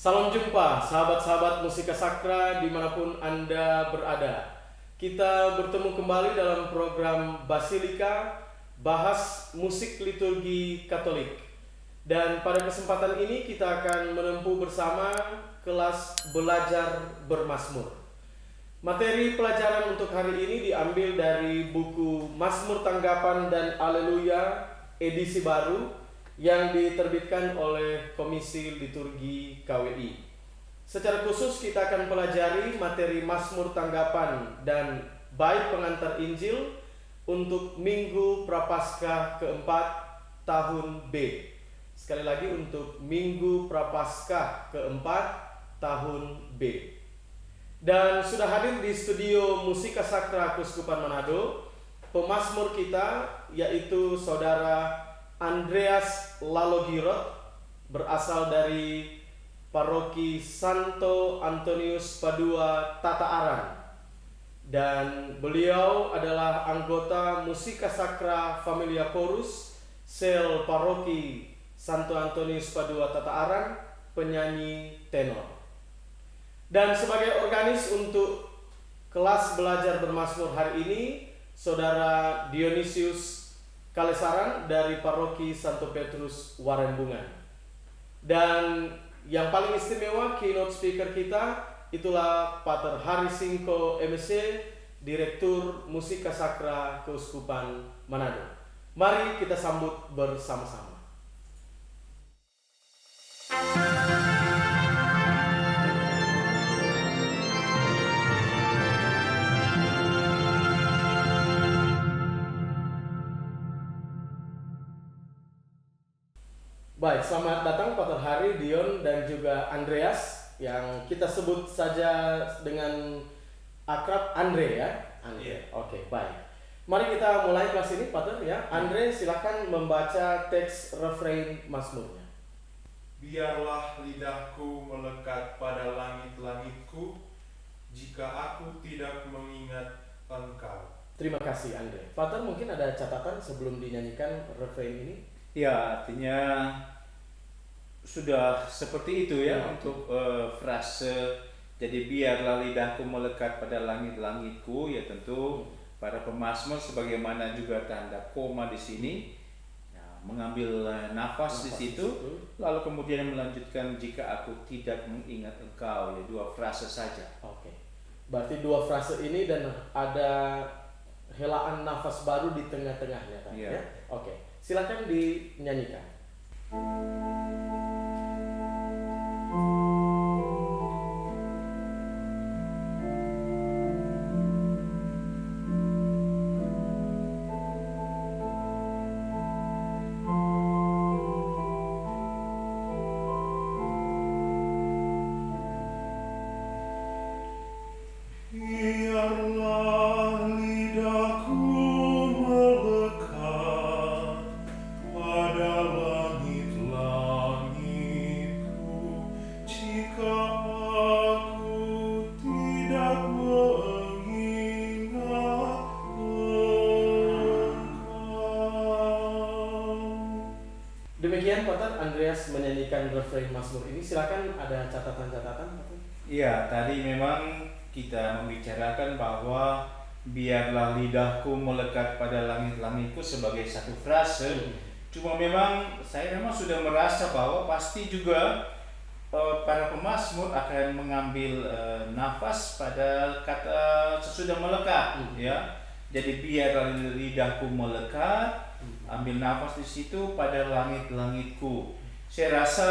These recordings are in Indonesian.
Salam jumpa sahabat-sahabat Musika Sakra dimanapun Anda berada. Kita bertemu kembali dalam program Basilika, bahas musik liturgi Katolik. Dan pada kesempatan ini kita akan menempuh bersama kelas belajar bermazmur. Materi pelajaran untuk hari ini diambil dari buku Mazmur Tanggapan dan Aleluya edisi baru yang diterbitkan oleh Komisi Liturgi KWI. Secara khusus kita akan pelajari materi Mazmur Tanggapan dan Bait Pengantar Injil untuk Minggu Prapaskah keempat tahun B. Sekali lagi untuk Minggu Prapaskah keempat tahun B. Dan sudah hadir di studio Musika Sakra Keuskupan Manado pemazmur kita, yaitu Saudara Andreas Lalogirot, berasal dari Paroki Santo Antonius Padua Tataaran, dan beliau adalah anggota Musika Sakra Familia Chorus Sel Paroki Santo Antonius Padua Tataaran, penyanyi tenor. Dan sebagai organis untuk kelas belajar bermazmur hari ini, Saudara Dionysius Kalesaran dari Paroki Santo Petrus Warembungan. Dan yang paling istimewa keynote speaker kita itulah Pater Hari Singko MSc, Direktur Musika Sakra Keuskupan Manado. Mari kita sambut bersama-sama. Baik, selamat datang Pater Hari, Dion, dan juga Andreas, yang kita sebut saja dengan akrab Andre ya. Andre. Iya. Oke, baik. Mari kita mulai kelas ini, Pater ya. Andre, silakan membaca teks refrain Mazmurnya. Biarlah lidahku melekat pada langit-langitku, jika aku tidak mengingat Engkau. Terima kasih, Andre. Pater, mungkin ada catatan sebelum dinyanyikan refrain ini? Ya, artinya sudah seperti itu ya untuk frase jadi biarlah lidahku melekat pada langit-langitku, ya tentu para pemazmur sebagaimana juga tanda koma di sini ya, mengambil nafas di situ, lalu kemudian melanjutkan jika aku tidak mengingat Engkau, ya dua frase saja. Oke. Berarti dua frase ini dan ada helaan nafas baru di tengah-tengahnya kan, Iya. ya? Oke. Silakan dinyanyikan. Biarlah lidahku melekat pada langit-langitku, jika aku tidak mengingat Engkau. Demikian Pater Andreas menyanyikan refrain Mazmur ini. Silakan, ada catatan-catatan, Pater? Iya, tadi memang kita membicarakan bahwa biarlah lidahku melekat pada langit-langitku sebagai satu frase. Cuma memang saya memang sudah merasa bahwa pasti juga para pemazmur akan mengambil nafas pada kata sesudah melekat, ya. Jadi biarlah lidahku melekat, ambil nafas di situ pada langit-langitku. Saya rasa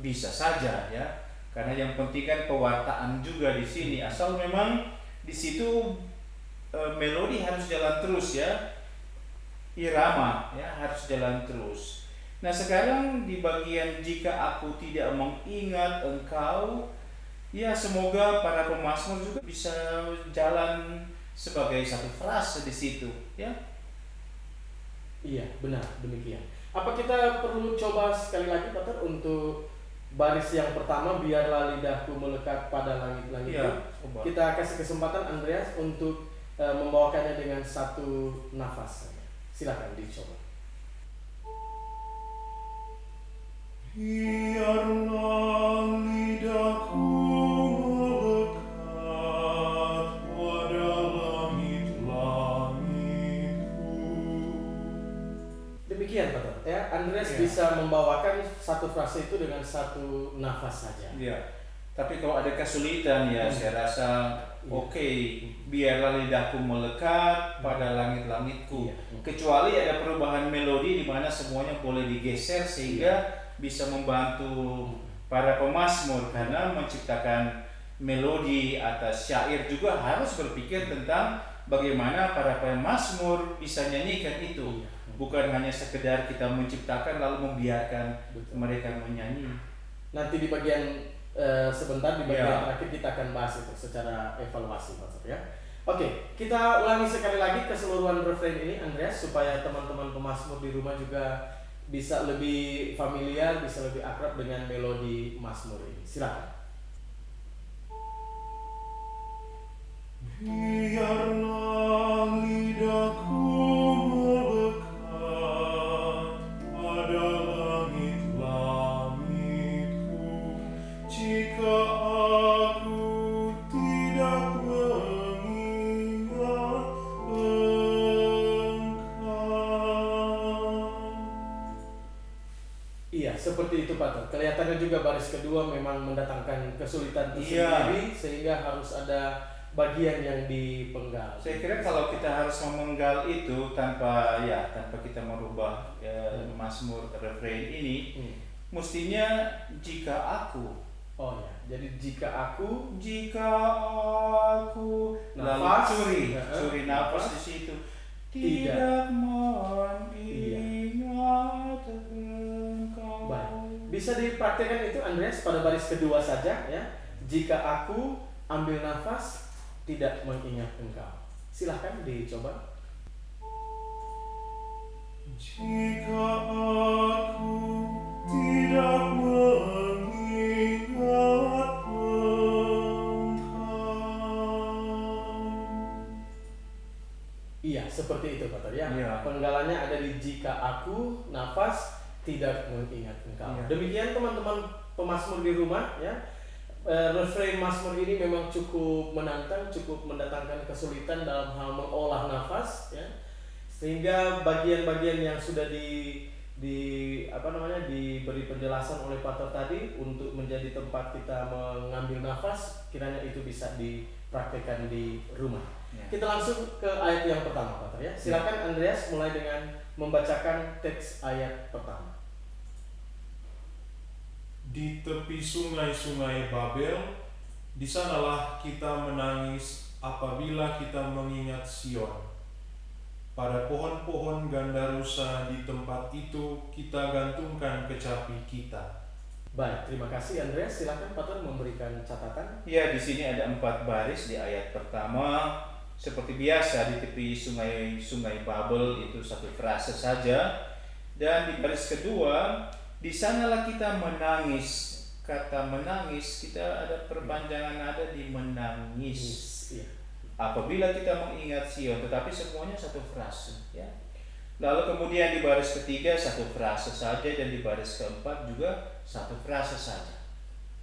bisa saja ya. Karena yang penting kan pewartaan juga di sini. Asal memang di situ melodi harus jalan terus ya, irama ya harus jalan terus. Nah sekarang di bagian jika aku tidak mengingat Engkau, ya semoga para pemazmur juga bisa jalan sebagai satu frase di situ ya. Iya, benar demikian. Apa kita perlu coba sekali lagi, Pater, untuk baris yang pertama, biarlah lidahku melekat pada langit-langitku. Iya, coba. Kita kasih kesempatan Andreas untuk membawakannya dengan satu nafas saja. Silakan dicoba. Biarlah Demikian Pak. Ya, Andreas Iya. bisa membawakan satu frase itu dengan satu nafas saja. Ya. Tapi kalau ada kesulitan ya saya rasa oke, biarlah lidahku melekat pada langit-langitku. Iya. Kecuali ada perubahan melodi di mana semuanya boleh digeser sehingga bisa membantu para pemazmur, karena menciptakan melodi atas syair juga harus berpikir tentang bagaimana para pemazmur bisa nyanyikan itu. Iya. Bukan hanya sekedar kita menciptakan lalu membiarkan Betul. mereka menyanyi. Nanti di bagian sebentar di bagian Ya. terakhir kita akan bahas itu secara evaluasi Pak ya. Oke, kita ulangi sekali lagi keseluruhan refrain ini Andreas supaya teman-teman pemazmur di rumah juga bisa lebih familiar, bisa lebih akrab dengan melodi mazmur ini. Silakan. Biarlah lidahku melekat pada langit-langitku, jika aku tidak mengingat Engkau. Iya, seperti itu Pak. Kelihatannya juga baris kedua memang mendatangkan kesulitan Iya. tersendiri sehingga harus ada bagian yang dipenggal. Saya kira kalau kita harus memenggal itu tanpa kita merubah mazmur refrain ini, mestinya jika aku, Oh ya, jadi jika aku lalu Nafas. curi nafas di situ, tidak mengingat Engkau. baik, bisa dipraktikkan itu Andreas pada baris kedua saja ya. Jika aku ambil nafas tidak mengingat Engkau. Silahkan dicoba. Jika aku tidak mengingat Engkau. Iya, seperti itu Pak ya. Iya. Penggalannya ada di jika aku nafas tidak mengingat Engkau. Iya. Demikian teman-teman pemazmur di rumah ya. Refrain mazmur ini memang cukup menantang, cukup mendatangkan kesulitan dalam hal mengolah nafas ya. Sehingga bagian-bagian yang sudah diberi penjelasan oleh Pater tadi untuk menjadi tempat kita mengambil nafas, kiranya itu bisa dipraktikkan di rumah. Ya. Kita langsung ke ayat yang pertama Pater ya. Silakan Andreas mulai dengan membacakan teks ayat pertama. Di tepi sungai-sungai Babel, di sanalah kita menangis apabila kita mengingat Sion. Pada pohon-pohon gandarusa di tempat itu kita gantungkan kecapi kita. Baik, terima kasih Andreas. Silakan Pater memberikan catatan. Ya, di sini ada 4 baris di ayat pertama. Seperti biasa di tepi sungai Babel itu satu frase saja. Dan di baris kedua, di sanalah kita menangis. Kata menangis kita ada perpanjangan ada di menangis. Iya. Apabila kita mengingat Sion, tetapi semuanya satu frase ya. Lalu kemudian di baris ketiga satu frase saja dan di baris keempat juga satu frase saja.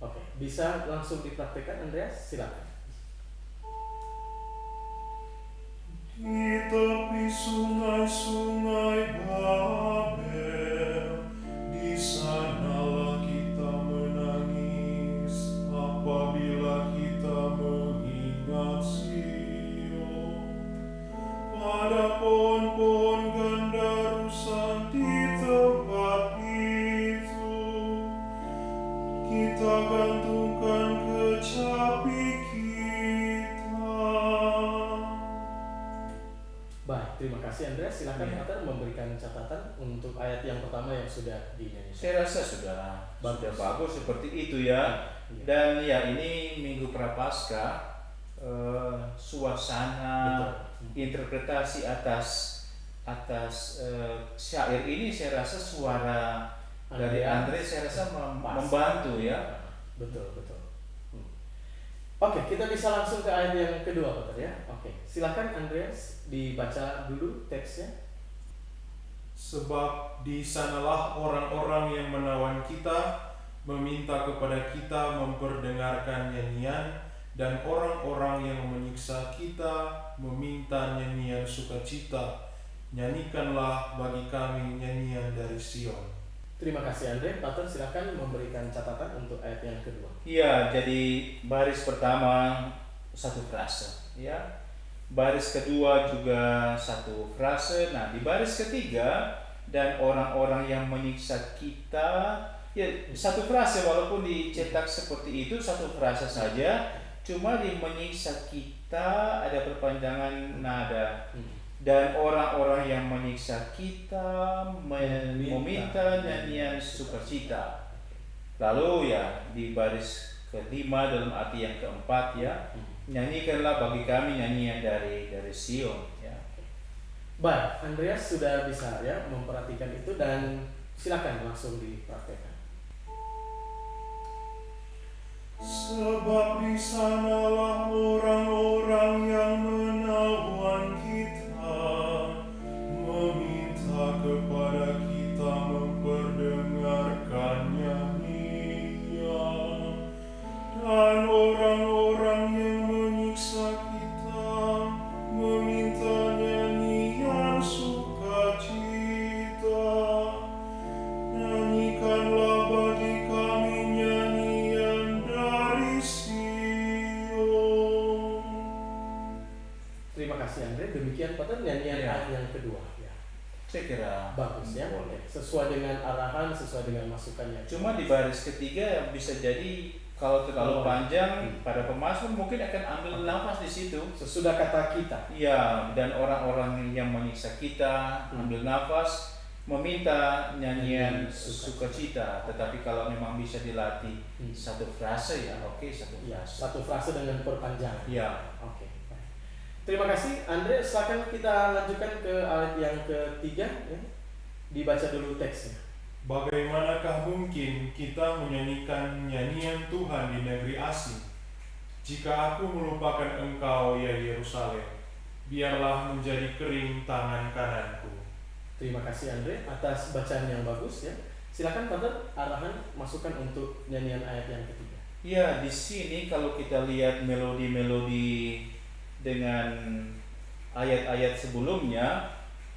Oke, bisa langsung dipraktikkan Andreas? Silakan. Di tepi sungai-sungai Babel, di sanalah kita menangis apabila kita mengingat Sion. Pada pohon-pohon gandarusa di tempat itu, kita gantungkan kecapi kita. Baik, terima kasih Andreas. Silakan Iya. Pater memberikan catatan untuk ayat yang pertama yang sudah dinyanyikan. Saya rasa sudah bagus seperti itu ya. Iya. Dan ya ini Minggu Prapaskah, suasana, Betul. interpretasi atas syair ini saya rasa suara dari Andre saya rasa Pas. membantu ya. Betul. Oke, kita bisa langsung ke ayat yang kedua Pater ya. Oke, silakan Andreas dibaca dulu teksnya. Sebab di sanalah orang-orang yang menawan kita meminta kepada kita memperdengarkan nyanyian, dan orang-orang yang menyiksa kita meminta nyanyian sukacita. Nyanyikanlah bagi kami nyanyian dari Sion. Terima kasih Andre. Pater silakan memberikan catatan untuk ayat yang kedua. Ya, jadi baris pertama satu frase, ya. Baris kedua juga satu frase. Nah, di baris ketiga, dan orang-orang yang menyiksa kita, ya satu frase, walaupun dicetak seperti itu satu frase saja. Cuma di menyiksa kita ada perpanjangan nada. Dan orang-orang yang menyiksa kita meminta nyanyian sukacita. Lalu ya di baris kelima dalam arti yang keempat, ya, nyanyikanlah bagi kami nyanyian dari Sion, ya. Baik, Andreas sudah bisa ya memperhatikan itu dan silakan langsung dipraktekkan. Sebab di sanalah orang-orang yang menawan kita, meminta kepada kita memperdengarkan nyanyian, dan orang-orang yang menyiksa kita meminta nyanyian sukacita. Nyanyikanlah bagi kami nyanyian dari Sion. Terima kasih Andre. Demikian Pater nyanyian Ya. ayat yang kedua. Ya. Saya kira Bagus ya. boleh. Sesuai dengan arahan, sesuai dengan masukannya. Cuma di baris ketiga bisa jadi kalau terlalu panjang pada pemazmur mungkin akan ambil nafas di situ. Sesudah kata kita. Ya, dan orang-orang yang menyiksa kita ambil nafas, meminta nyanyian sukacita. Tetapi kalau memang bisa dilatih satu frase, ya oke, satu Ya, frase. satu frase dengan perpanjangan. Ya. Oke. Baik. Terima kasih Andre. Silakan kita lanjutkan ke ayat yang ketiga. Ya. Dibaca dulu teksnya. Bagaimanakah mungkin kita menyanyikan nyanyian Tuhan di negeri asing? Jika aku melupakan engkau, ya Yerusalem, biarlah menjadi kering tangan kananku. Terima kasih Andre atas bacaan yang bagus ya. Silakan Pater arahan masukan untuk nyanyian ayat yang ketiga. Ya, di sini kalau kita lihat melodi-melodi dengan ayat-ayat sebelumnya,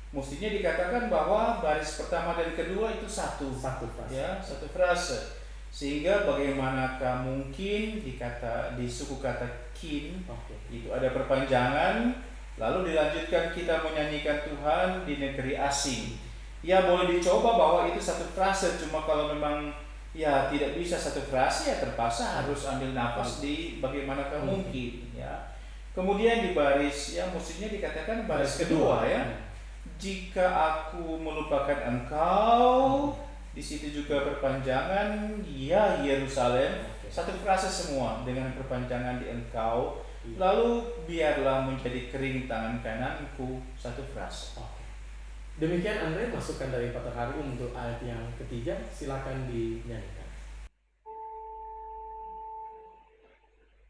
mestinya dikatakan bahwa baris pertama dan kedua itu satu frase. Ya, satu frase. Sehingga bagaimanakah mungkin di suku kata kin itu ada perpanjangan, lalu dilanjutkan kita menyanyikan Tuhan di negeri asing. Ya, boleh dicoba bahwa itu satu frase, cuma kalau memang ya tidak bisa satu frase, ya terpaksa harus ambil nafas di bagaimanakah mungkin, ya. Kemudian di baris, ya mestinya dikatakan baris kedua, ya. Jika aku melupakan engkau, di situ juga perpanjangan, ya Yerusalem, satu frase semua dengan perpanjangan di engkau. Lalu biarlah menjadi kering tangan kananku, satu frase. Demikian Andre masukan dari Pater Hari untuk ayat yang ketiga. Silakan dinyanyikan.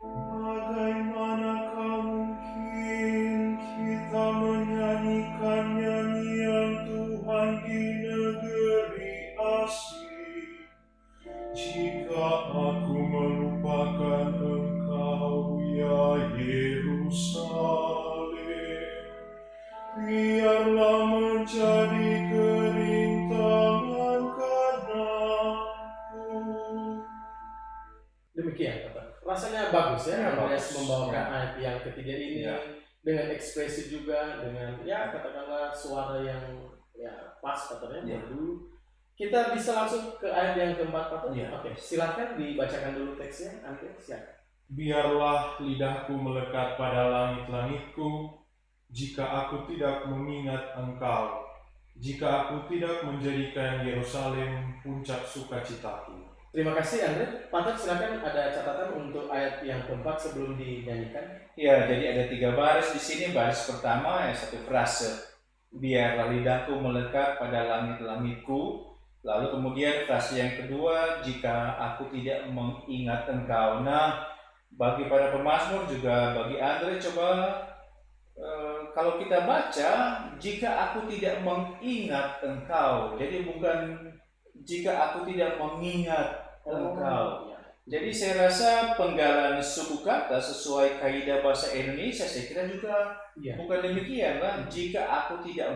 Bagaimanakah mungkin kita menyanyikan nyanyian Tuhan di negeri asing, jika aku melupakan engkau, ya Yerusalem, biarlah menjadi kering tangan kananku. Demikian Pater. Rasanya bagus ya, Andreas membawakan Ya. ayat yang ketiga ini Ya. dengan ekspresi juga, dengan ya katakanlah suara yang ya pas Pater ya. Merdu. Kita bisa langsung ke ayat yang keempat Pater. Ya. Oke, silakan dibacakan dulu teksnya. Andre, silakan. Biarlah lidahku melekat pada langit-langitku, jika aku tidak mengingat engkau, jika aku tidak menjadikan Yerusalem puncak sukacitaku. Terima kasih Andre. Pater silakan, ada catatan untuk ayat yang keempat sebelum dinyanyikan. Ya, jadi ada 3 baris di sini. Baris pertama ya satu frase, biarlah lidahku melekat pada langit-langitku. Lalu kemudian frase yang kedua, jika aku tidak mengingat engkau. Nah, bagi para pemazmur juga bagi Andre, coba kalau kita baca, jika aku tidak mengingat engkau. Jadi bukan jika aku tidak mengingat engkau. Jadi saya rasa penggalan suku kata sesuai kaidah bahasa Indonesia saya kira juga Iya. bukan demikian lah. Jika aku tidak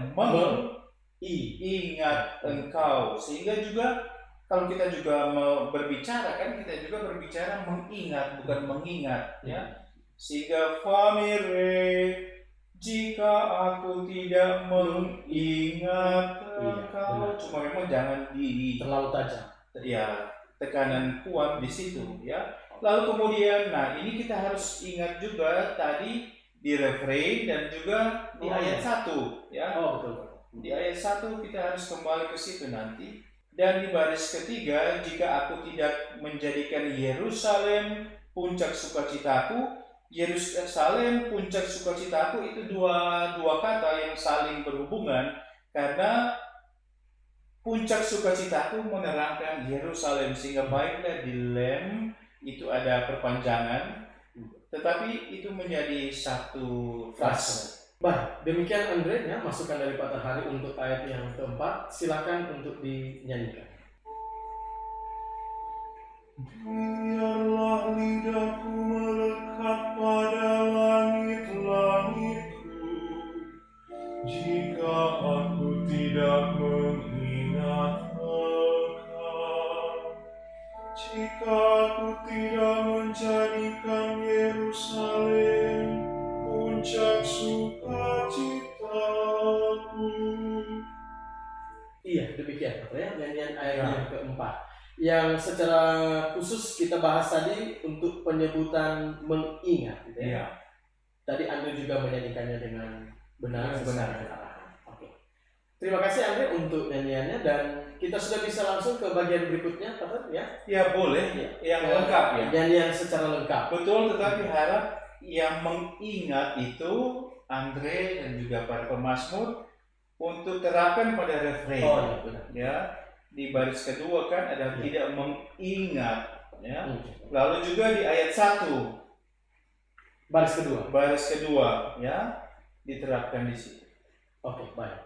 ingat engkau, sehingga juga kalau kita juga mau berbicara kan kita juga berbicara mengingat bukan mengingat ya. Sehingga famire jika aku tidak mengingat engkau, cuma memang jangan terlalu tajam. Ya, tekanan kuat di situ ya. Lalu kemudian, nah ini kita harus ingat juga tadi di refrain dan juga di ayat 1 ya. Betul. Di ayat 1 kita harus kembali ke situ nanti. Dan di baris ketiga, jika aku tidak menjadikan Yerusalem puncak sukacitaku. Yerusalem puncak sukacitaku itu dua kata yang saling berhubungan, karena puncak sukacitaku menerangkan Yerusalem, sehingga baiklah di lem itu ada perpanjangan, tetapi itu menjadi satu frase. Baik, demikian Andre ya, masukan dari Pak Hari untuk ayat yang keempat. Silakan untuk dinyanyikan. Biarlah lidahku melekat pada langit-langitku, jika aku tidak mengingat Engkau, jika aku tidak menjadikan Yerusalem puncak sukacitaku. Iya, demikian Pak ya, nyanyian ayat yang keempat. Yang secara khusus kita bahas tadi untuk penyebutan mengingat gitu ya. Tadi Andre juga menyanyikannya dengan benar. Oke. Terima kasih Andre untuk nyanyiannya, dan kita sudah bisa langsung ke bagian berikutnya Pak ya. Ya boleh ya. Yang lengkap ya. Nyanyian secara lengkap. Betul, tetapi harap yang mengingat itu Andre dan juga para pemazmur untuk terapkan pada refrain. Iya benar. Ya. Di baris kedua kan ada tidak mengingat ya. Lalu juga di ayat 1 baris kedua ya diterapkan di situ. Oke, baik.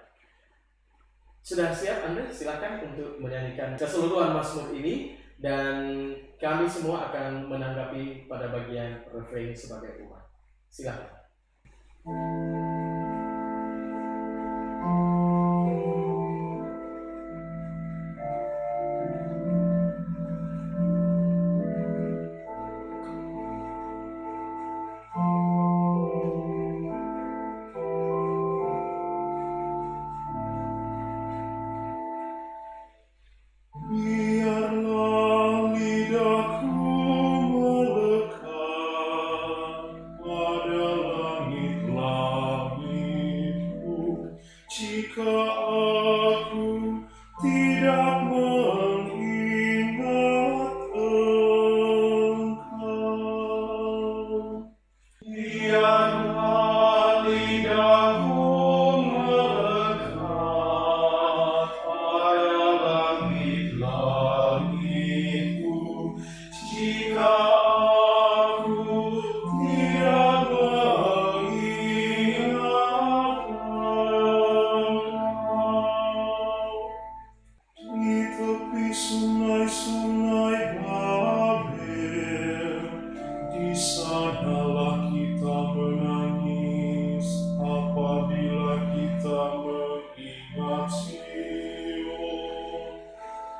Sudah siap Anda? Silakan untuk menyanyikan keseluruhan mazmur ini, dan kami semua akan menanggapi pada bagian refrain sebagai umat. Silakan. Biarlah lidahku melekat pada langit-langitku, jika aku tidak mengingat Engkau. Biarlah lidahku melekat pada langit-langitku, jika aku tidak mengingat Engkau. Di tepi sungai-sungai Babel, di sanalah kita menangis apabila kita mengingat Sion.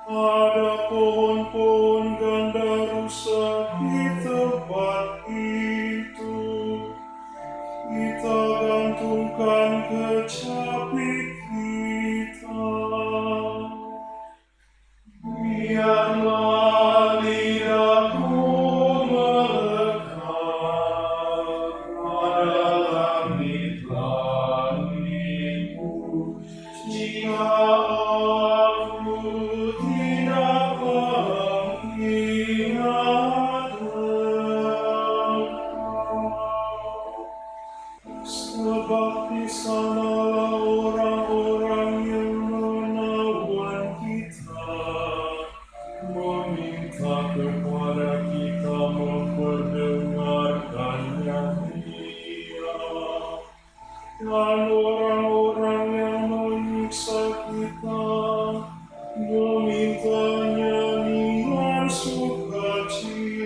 Ada pohon-pohon gandarusa di tempat itu, kita gantungkan kecapi kita. Biarlah lidahku melekat pada langit-langitku, jika aku tidak mengingat Engkau. Sebab di sanalah orang-orang yang menawan kita, meminta kepada kita memperdengarkannya Dia, dan orang-orang yang menyiksa kita meminta nyanyian sukacita.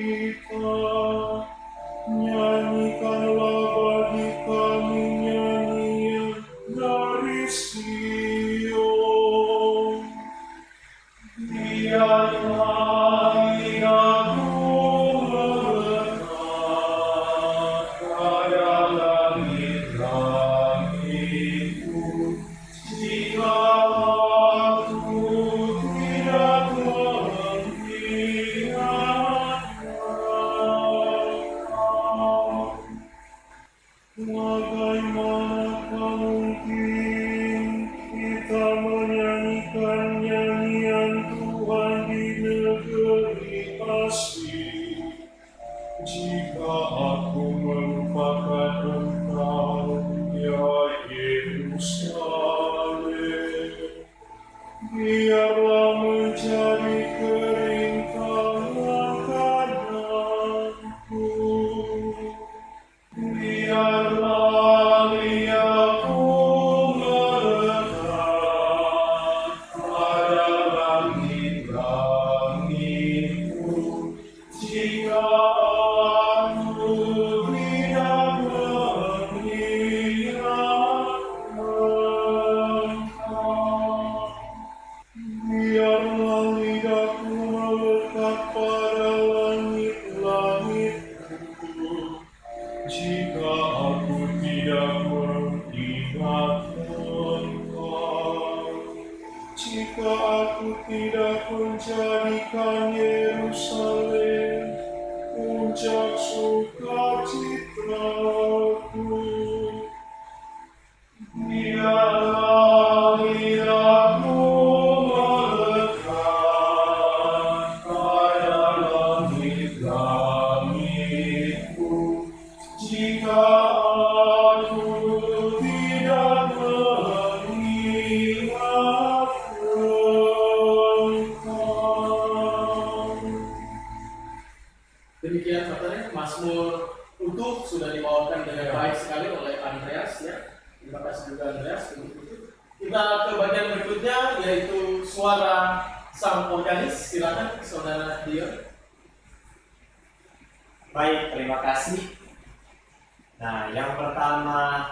menyanyikan nyanyian Tuhan di negeri asing. Jika aku melupakan Engkau, ya Yerusalem, biarlah menjadi kering tangan kananku. Biarlah lihatku melekat pada langit-langitku. Jika aku tidak mengingat Engkau, biarlah lidahku melekat pada langit-langitku. Jika aku tidak mengingat Engkau, jika aku tidak menjadikan Yerusalem puncak sukacitaku, biarlah lidahku melekat pada langit-langitku. Jika aku tidak mengingat Engkau. Demikian katanya Mazmur utuh sudah dibawakan dengan baik sekali oleh Andreas ya. Terima kasih juga Andreas untuk itu. Kita ke bagian berikutnya yaitu suara sang organis. Silakan Saudara Dion. Baik, terima kasih. Nah, yang pertama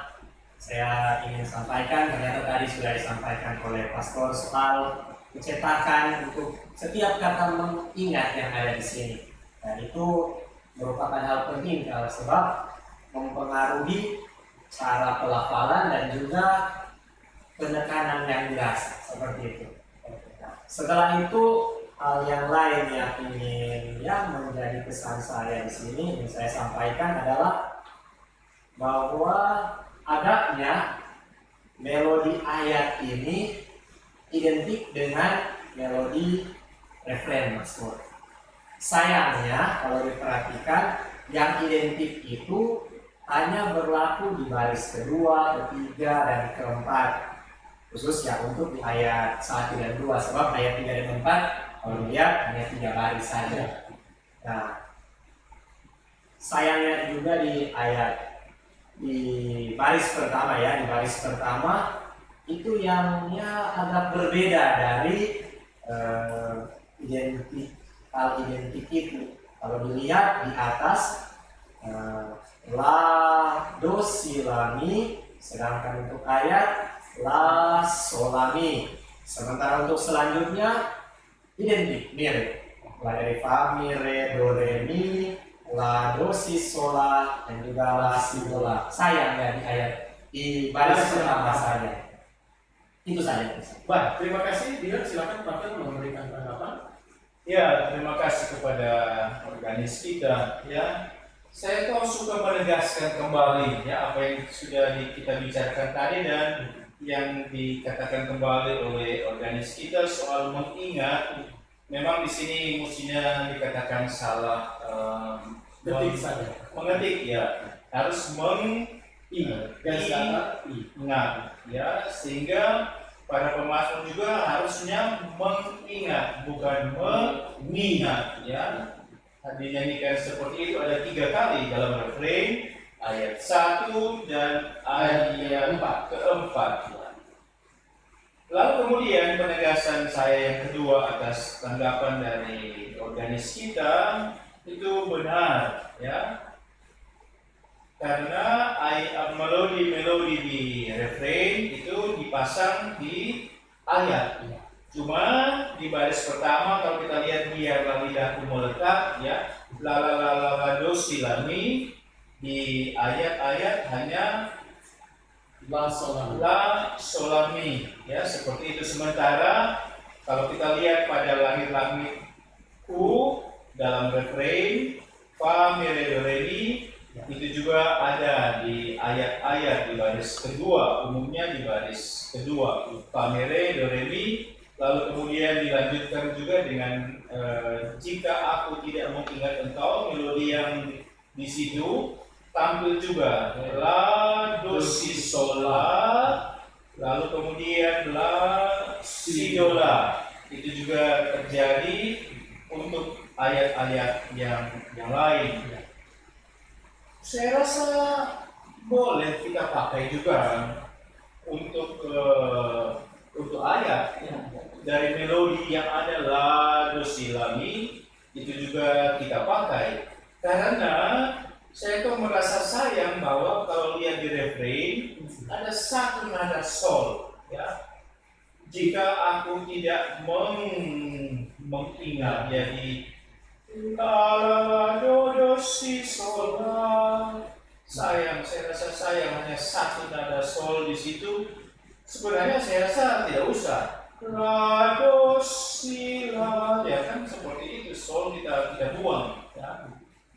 saya ingin sampaikan, ternyata tadi sudah disampaikan oleh Pastor soal kecetakan untuk setiap kata mengingat yang ada di sini. Dan itu merupakan hal penting sebab mempengaruhi cara pelafalan dan juga penekanan yang jelas seperti itu. Setelah itu hal yang lain yang ingin menjadi pesan saya di sini yang saya sampaikan adalah bahwa agaknya melodi ayat ini identik dengan melodi refren Mazmur. Sayangnya kalau diperhatikan yang identik itu hanya berlaku di baris kedua, ketiga, dan keempat, khususnya untuk di ayat 1 dan 2, sebab ayat 3 dan 4 kalau dilihat hanya 3 baris saja. Nah, sayangnya juga di baris pertama di baris pertama itu yang agak berbeda dari identik itu. Kalau dilihat di atas la do si la mi, sedangkan untuk ayat la sol la mi. Sementara untuk selanjutnya identik, mirip. La dari fa mi re do re mi, la do si sol la, dan juga la si do la. Sayang ya di baris pertama saja. Itu saja. Baik, terima kasih. Dion, silakan Pak memberikan tanggapan. Ya, terima kasih kepada organis kita ya. Saya kok suka menegaskan kembali ya apa yang sudah kita bicarakan tadi dan yang dikatakan kembali oleh organis kita soal mengingat. Memang di sini mestinya dikatakan salah Detik saja. mengetik ya. Harus mengingat ya, sehingga para pemazmur juga harusnya mengingat bukan mengingat ya. Dinyanyikan seperti itu ada 3 kali dalam refrain, ayat 1 dan ayat 4 keempat. Lalu kemudian penegasan saya yang kedua atas tanggapan dari organis kita itu benar ya. Karena melodi di refrain itu dipasang di ayat. Cuma di baris pertama kalau kita lihat biarlah lidahku melekat ya, la la la la la do si la mi, di ayat-ayat hanya la sol la mi ya, seperti itu. Sementara kalau kita lihat pada langit-langitku dalam refrain fa mi re do re mi, itu juga ada di ayat-ayat di baris kedua, umumnya di baris kedua fa mi re do re mi, Lalu kemudian dilanjutkan juga dengan jika aku tidak mengingat engkau, melodi yang di situ tampil juga la do si sol la, lalu kemudian la si do la. Itu juga terjadi untuk ayat-ayat yang lain. Saya rasa boleh kita pakai juga untuk ayat dari melodi yang ada la do si la mi, itu juga kita pakai karena saya tuh merasa sayang bahwa kalau lihat di refrain ada satu nada sol, ya. Jika aku tidak mengingat, jadi la do si sol la, saya rasa sayang hanya satu nada sol di situ. Sebenarnya saya rasa tidak usah la do si la, ya kan seperti itu, sol kita buang, ya.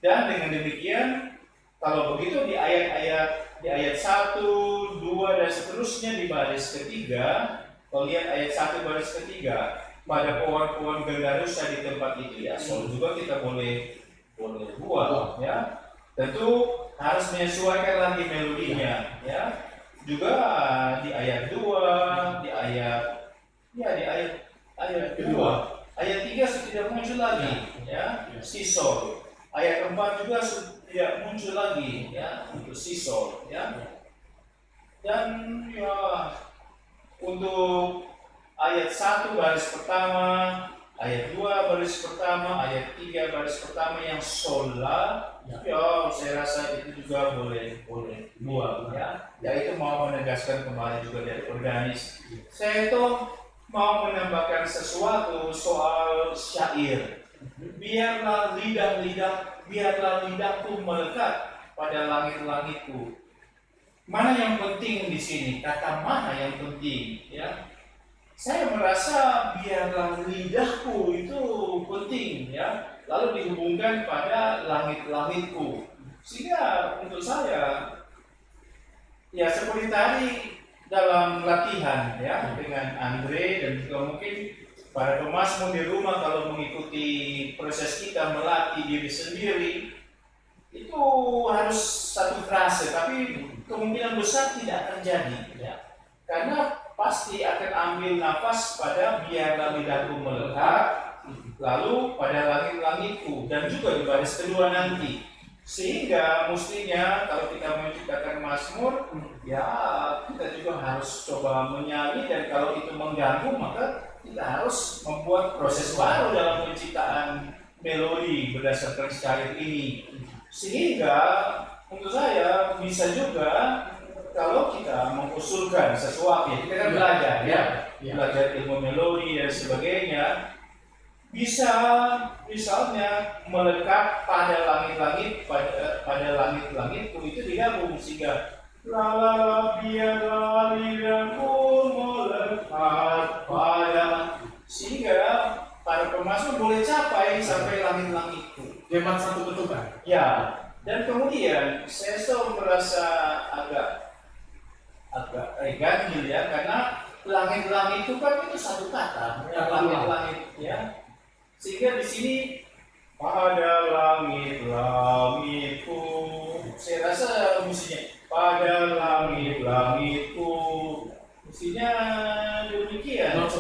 Dan dengan demikian kalau begitu di ayat 1, 2 dan seterusnya di baris ketiga, kalau lihat ayat 1 baris ketiga, pada pohon-pohon gagarusa di tempat itu, ya sol juga kita boleh buang, ya. Tentu harus menyesuaikan lagi melodinya, ya. Juga di ayat 2, di ayat kedua, ayat 3 sudah tidak muncul lagi, ya, si sol. Ayat 4 juga sudah tidak muncul lagi, ya, untuk si sol, ya. Dan ya untuk ayat 1 baris pertama, ayat 2 baris pertama, ayat 3 baris pertama yang sol la, ya saya rasa itu juga boleh buang, ya. Ya itu mau menegaskan kembali juga dari organis. Saya itu mau menambahkan sesuatu soal syair. Biarlah lidahku melekat pada langit-langitku. Mana yang penting di sini? Kata mana yang penting, ya? Saya merasa biarlah lidahku itu penting, ya. Lalu dihubungkan pada langit-langitku. Sehingga untuk saya, ya seperti tadi dalam latihan, ya, dengan Andre dan juga mungkin para pemasmur di rumah kalau mengikuti proses kita melatih diri sendiri, itu harus satu frase, tapi kemungkinan besar tidak terjadi, ya. Karena pasti akan ambil nafas pada biarlah lidahku melekat, lalu pada langit-langitku, dan juga di baris kedua nanti. Sehingga mestinya kalau kita menciptakan mazmur, ya kita juga harus coba menyanyi, dan kalau itu mengganggu maka kita harus membuat proses baru dalam penciptaan melodi berdasarkan syair ini. Sehingga untuk saya bisa juga kalau kita mengusulkan sesuatu, kita kan belajar, ya, belajar ilmu melodi dan sebagainya, bisa misalnya melekat pada langit-langit, pada langit-langitku itu digabung sehingga la biarlah lidahku melekat pada, sehingga para pemasmur boleh capai sampai langit-langitku. Hemat satu ketukan. Ya, dan kemudian saya selalu merasa agak ganjil, ya, karena langit-langit itu kan itu satu kata, langit-langit, ya. Sehingga di sini pada langit-langitku, saya rasa mestinya pada langit-langitku, mestinya demikian. Not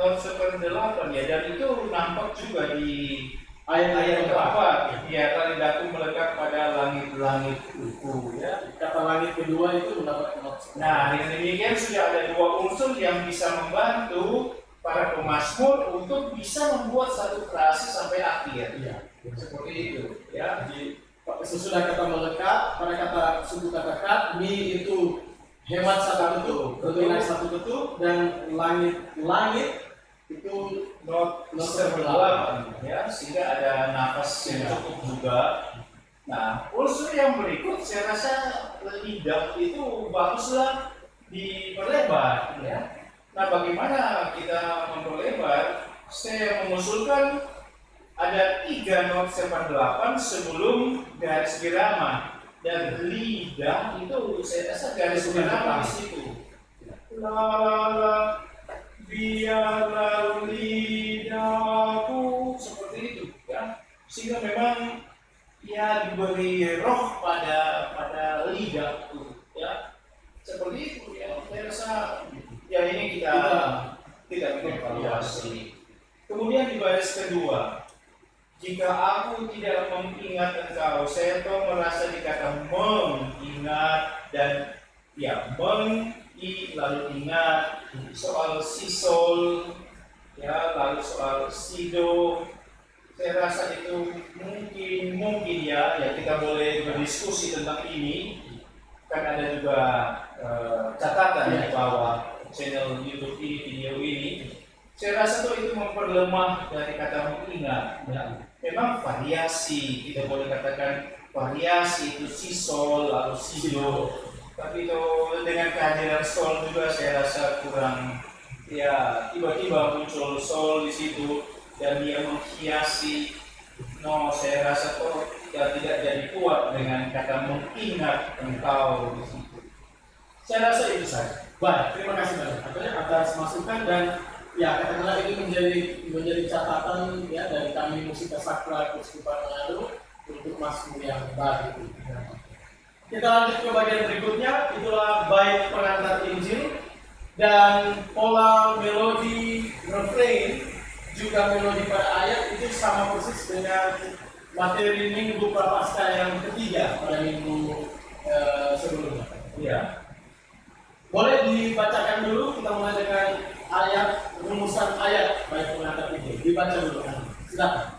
Not 1/8, ya, dan itu nampak juga di ayat keempat, ya, lidahku melekat pada langit-langitku, ya. Kata langit kedua itu mendapat not 1/8. Nah, dengan demikian sudah ada dua unsur yang bisa membantu para pemasmur untuk bisa membuat satu frase sampai akhir. Iya. Seperti itu, ya. Jadi sesudah kata melekat, pada kata suku kata kat, mi itu hemat satu ketuk, bergerak satu ketuk, dan langit itu not 1/8, ya, sehingga ada nafas yang cukup juga. Nah, unsur yang berikut saya rasa lidah itu baguslah diperlebar, ya. Nah, bagaimana kita memperlebar? Saya mengusulkan ada 3 not 1/8 sebelum garis birama, dan lidah itu saya rasa garis birama di situ. La biarlah lidahku, seperti itu ya. Sehingga memang ya diberi roh pada lidahku ya. Seperti itu ya. Saya rasa ya ini kita tidak mengevaluasi. Kemudian di baris kedua, jika aku tidak mengingat engkau, saya tuh merasa dikata mengingat dan ya lalu ingat soal sisol ya, lalu soal sido. Saya rasa itu mungkin ya kita boleh berdiskusi tentang ini. Kan ada juga catatan di bawah channel YouTube ini, video ini. Saya rasa tuh itu memperlemah dari kata mengingat ya. Memang variasi, kita boleh katakan variasi itu sisol lalu sido. Tapi itu dengan kehadiran sol juga saya rasa kurang ya, tiba-tiba muncul sol di situ dan dia menghiasi. Saya rasa kok ya tidak jadi kuat dengan kata mengingat engkau di situ. Saya rasa itu saja. Baik, terima kasih banyak atas masukan dan ya katakanlah ini menjadi catatan ya dari kami Musika Sakra Keuskupan Manado untuk Mazmur yang baru. Kita lanjut ke bagian berikutnya, itulah bait pengantar Injil dan pola melodi refrain juga melodi pada ayat itu sama persis dengan materi minggu Prapaskah yang ketiga pada minggu sebelumnya. Ya. Boleh dibacakan dulu, kita mulai dengan ayat, rumusan ayat bait pengantar Injil. Dibaca dulu kan. Silakan.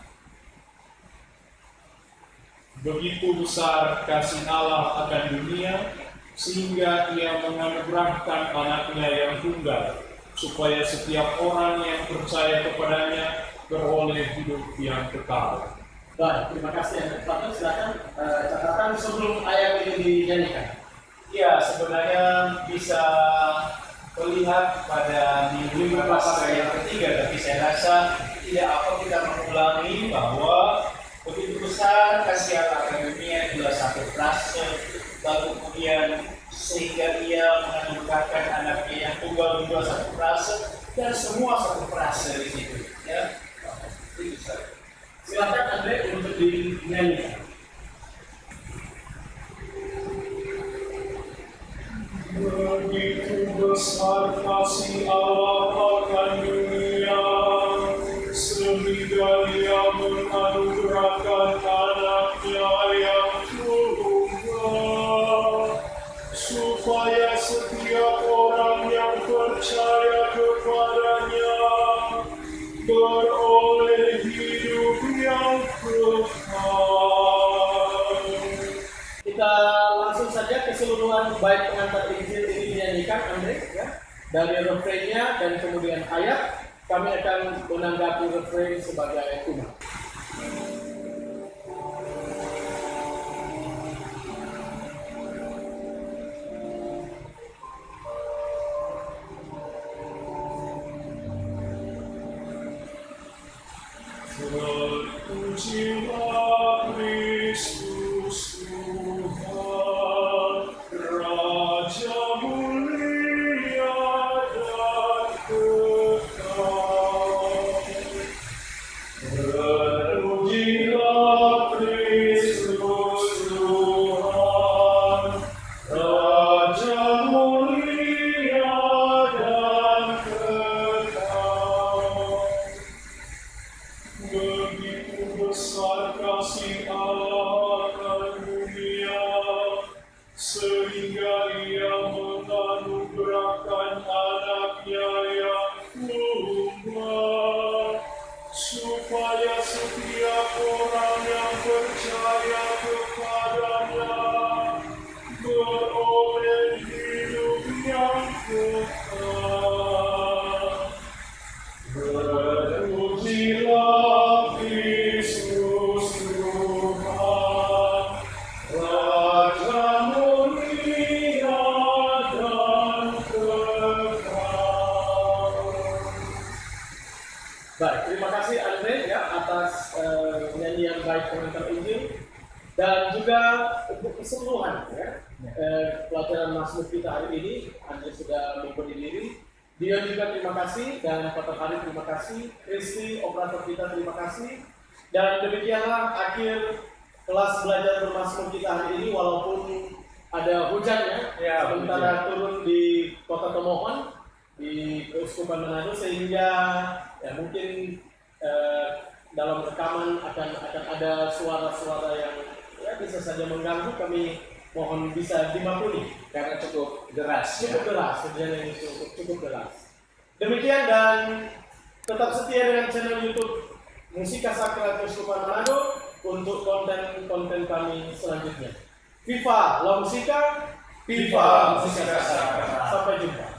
Begitu besar kasih Allah akan dunia, sehingga Ia menganugerahkan anaknya yang tunggal, supaya setiap orang yang percaya kepadanya beroleh hidup yang kekal. Baik, terima kasih. Pak, silakan catatan sebelum ayat ini dinyanyikan. Ya, sebenarnya bisa melihat pada minggu Prapaskah yang ketiga, tapi saya rasa tidak apa kita mengulangi bahwa begitu besar kasih Allah akan dunia adalah satu frase, lalu kemudian sehingga Ia menganugerahkan anaknya yang tunggal juga satu frase, dan semua satu frase di situ. Ya, itu saja. Silakan Andre untuk dinyanyikan. Begitu besar kasih Allah akan dunia, sehingga Ia menganugerahkan anaknya yang tunggal, supaya setiap orang yang percaya kepadanya beroleh hidup yang kekal. Kita langsung saja keseluruhan bait pengantar Injil ini dinyanyikan, Andre, ya. Dari refrainnya dan kemudian ayat, kami akan menanggapi refrain sebagai umat. Terpujilah Kristus Tuhan, Raja mulia dan kekal. Terpujilah Kristus Tuhan, Raja mulia dan kekal. Begitu besar kasih Allah akan dunia, sehingga Ia menganugerahkan anaknya yang tunggal, supaya setiap orang yang percaya kepadanya beroleh hidup yang kekal. Terpujilah Kristus Tuhan, Raja mulia dan kekal. Baik, terima kasih Andre ya atas nyanyian baik pengantar Injil dan juga untuk keseluruhan ya pelajaran Mazmur kita hari ini. Andre sudah memberi diri Dion juga terima kasih, dan Pak Hari terima kasih, Kristi operator kita terima kasih. Dan demikianlah akhir kelas belajar bermazmur kita hari ini, walaupun ada hujannya sementara turun di Kota Tomohon di Keuskupan Manado, sehingga ya mungkin dalam rekaman akan ada suara-suara yang ya bisa saja mengganggu. Kami mohon bisa dimaklumi Karena cukup deras. cukup deras, hujan yang cukup deras. Demikian, dan tetap setia dengan channel YouTube Musika Sakral Keuskupan Manado untuk konten-konten kami selanjutnya. Viva La Musika, Viva Musika Sakral. Sampai jumpa.